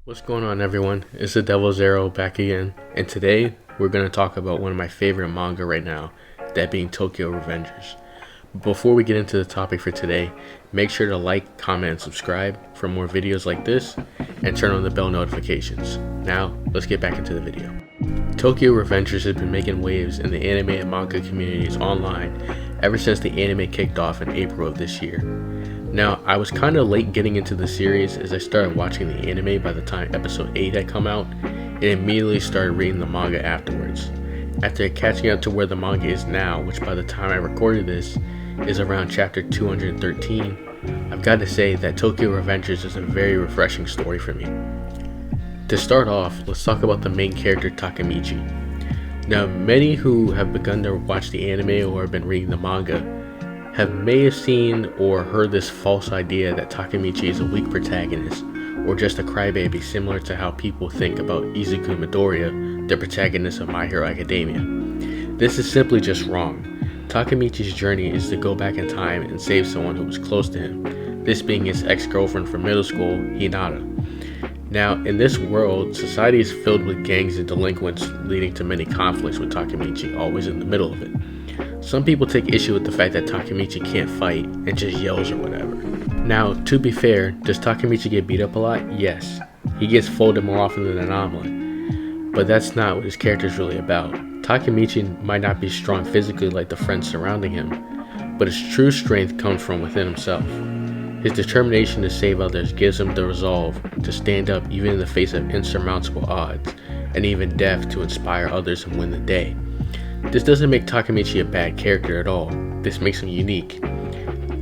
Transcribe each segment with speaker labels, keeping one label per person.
Speaker 1: What's going on, everyone? It's the Devil's Arrow back again, and today we're going to talk about one of my favorite manga right now, that being TokyoRevengers. Before we get into the topic for today, make sure to like, comment, and subscribe for more videos like this, and turn on the bell notifications. Now, let's get back into the video. TokyoRevengers has been making waves in the anime and manga communities online ever since the anime kicked off in April of this year. Now, I was kind of late getting into the series as I started watching the anime by the time episode 8 had come out, and immediately started reading the manga afterwards. After catching up to where the manga is now, which by the time I recorded this is around chapter 213, I've got to say that TokyoRevengers is a very refreshing story for me. To start off, let's talk about the main character Takemichi. Now, many who have begun to watch the anime or have been reading the manga may have seen or heard this false idea that Takemichi is a weak protagonist or just a crybaby, similar to how people think about Izuku Midoriya, the protagonist of My Hero Academia. This is simply just wrong. Takemichi's journey is to go back in time and save someone who was close to him, this being his ex-girlfriend from middle school, Hinata. Now, in this world, society is filled with gangs and delinquents, leading to many conflicts with Takemichi always in the middle of it. Some people take issue with the fact that Takemichi can't fight and just yells or whatever. Now, to be fair, does Takemichi get beat up a lot? Yes. He gets folded more often than an omelet. But that's not what his character is really about. Takemichi might not be strong physically like the friends surrounding him, but his true strength comes from within himself. His determination to save others gives him the resolve to stand up even in the face of insurmountable odds, and even death to inspire others and win the day. This doesn't make Takemichi a bad character at all. This makes him unique.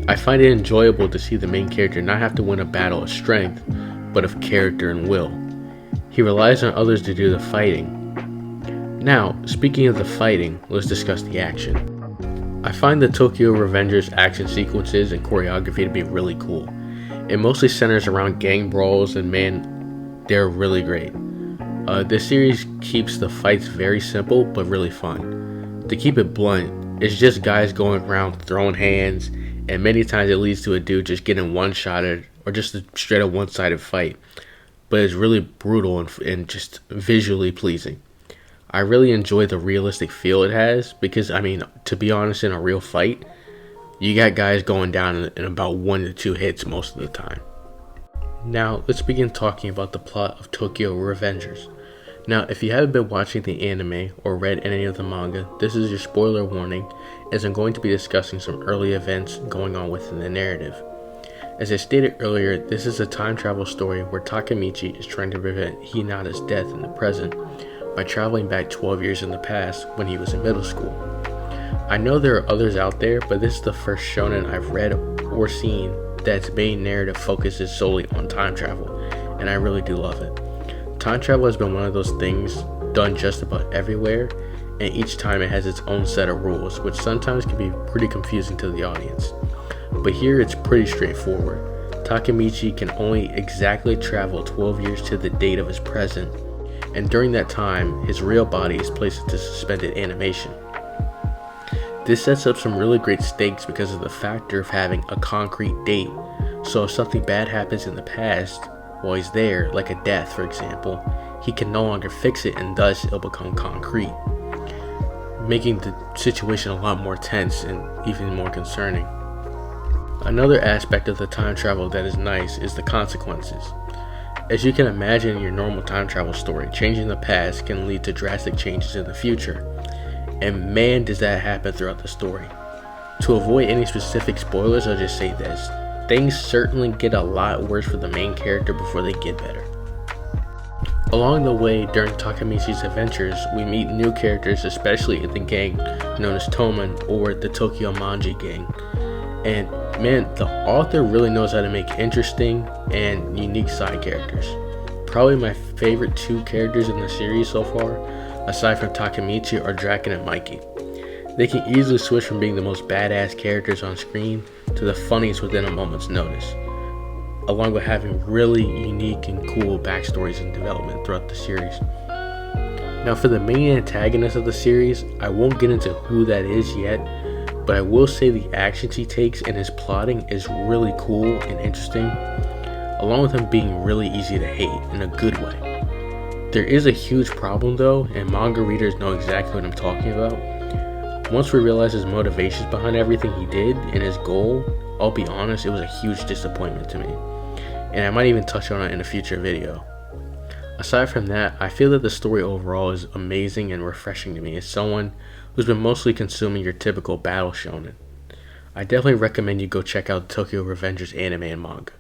Speaker 1: I find it enjoyable to see the main character not have to win a battle of strength, but of character and will. He relies on others to do the fighting. Now, speaking of the fighting, let's discuss the action. I find the TokyoRevengers action sequences and choreography to be really cool. It mostly centers around gang brawls, and man, they're really great. This series keeps the fights very simple but really fun. To keep it blunt, it's just guys going around throwing hands, and many times it leads to a dude just getting one-shotted or just a straight up one-sided fight. But it's really brutal and just visually pleasing. I really enjoy the realistic feel it has because, I mean, to be honest, in a real fight, you got guys going down in about 1 to 2 hits most of the time. Now, let's begin talking about the plot of TokyoRevengers. Now, if you haven't been watching the anime or read any of the manga, this is your spoiler warning, as I'm going to be discussing some early events going on within the narrative. As I stated earlier, this is a time travel story where Takemichi is trying to prevent Hinata's death in the present by traveling back 12 years in the past when he was in middle school. I know there are others out there, but this is the first shonen I've read or seen that its main narrative focuses solely on time travel, and I really do love it. Time travel has been one of those things done just about everywhere, and each time it has its own set of rules, which sometimes can be pretty confusing to the audience. But here it's pretty straightforward. Takemichi can only exactly travel 12 years to the date of his present, and during that time, his real body is placed into suspended animation. This sets up some really great stakes because of the factor of having a concrete date, so if something bad happens in the past while he's there, like a death for example, he can no longer fix it, and thus it'll become concrete, making the situation a lot more tense and even more concerning. Another aspect of the time travel that is nice is the consequences. As you can imagine in your normal time travel story, changing the past can lead to drastic changes in the future, and man does that happen throughout the story. To avoid any specific spoilers, I'll just say this. Things certainly get a lot worse for the main character before they get better. Along the way, during Takemichi's adventures, we meet new characters, especially in the gang known as Toman, or the Tokyo Manji gang. And man, the author really knows how to make interesting and unique side characters. Probably my favorite 2 characters in the series so far, aside from Takemichi, are Draken and Mikey. They can easily switch from being the most badass characters on screen to the funniest within a moment's notice, along with having really unique and cool backstories and development throughout the series. Now, for the main antagonist of the series, I won't get into who that is yet, but I will say the actions he takes in his plotting is really cool and interesting. A along with him being really easy to hate in a good way. There is a huge problem though, and manga readers know exactly what I'm talking about. Once we realize his motivations behind everything he did and his goal, I'll be honest, it was a huge disappointment to me. And I might even touch on it in a future video. Aside from that, I feel that the story overall is amazing and refreshing to me as someone who's been mostly consuming your typical battle shonen. I definitely recommend you go check out TokyoRevengers anime and manga.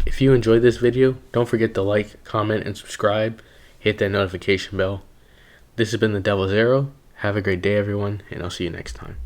Speaker 1: If you enjoyed this video, don't forget to like, comment, and subscribe. Hit that notification bell. This has been the Devil's Arrow. Have a great day, everyone, and I'll see you next time.